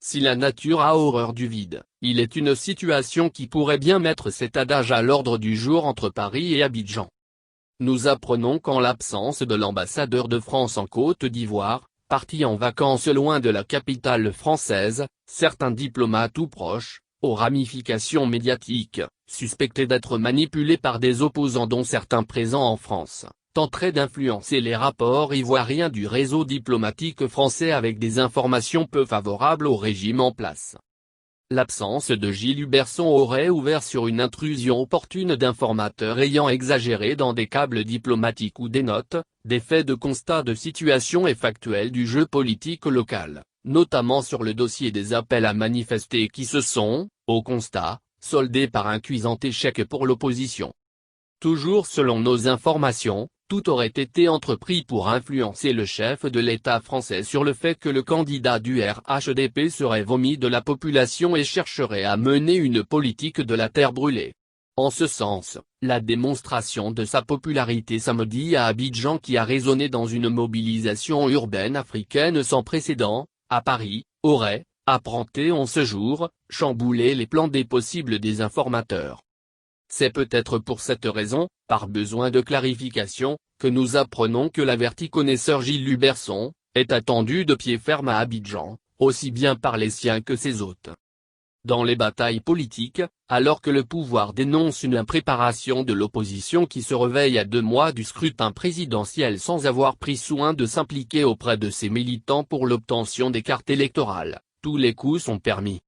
Si la nature a horreur du vide, il est une situation qui pourrait bien mettre cet adage à l'ordre du jour entre Paris et Abidjan. Nous apprenons qu'en l'absence de l'ambassadeur de France en Côte d'Ivoire, parti en vacances loin de la capitale française, certains diplomates ou proches, aux ramifications médiatiques, suspectés d'être manipulés par des opposants dont certains présents en France, tenteraient d'influencer les rapports ivoiriens du réseau diplomatique français avec des informations peu favorables au régime en place. L'absence de Gilles Huberson aurait ouvert sur une intrusion opportune d'informateurs ayant exagéré dans des câbles diplomatiques ou des notes, des faits de constat de situation et factuels du jeu politique local, notamment sur le dossier des appels à manifester qui se sont, au constat, soldés par un cuisant échec pour l'opposition. Toujours selon nos informations, tout aurait été entrepris pour influencer le chef de l'État français sur le fait que le candidat du RHDP serait vomi de la population et chercherait à mener une politique de la terre brûlée. En ce sens, la démonstration de sa popularité samedi à Abidjan qui a résonné dans une mobilisation urbaine africaine sans précédent, à Paris, aurait, apparenté en ce jour, chamboulé les plans des possibles désinformateurs. C'est peut-être pour cette raison, par besoin de clarification, que nous apprenons que l'averti-connaisseur Gilles Huberson est attendu de pied ferme à Abidjan, aussi bien par les siens que ses hôtes. Dans les batailles politiques, alors que le pouvoir dénonce une impréparation de l'opposition qui se réveille à 2 mois du scrutin présidentiel sans avoir pris soin de s'impliquer auprès de ses militants pour l'obtention des cartes électorales, tous les coups sont permis.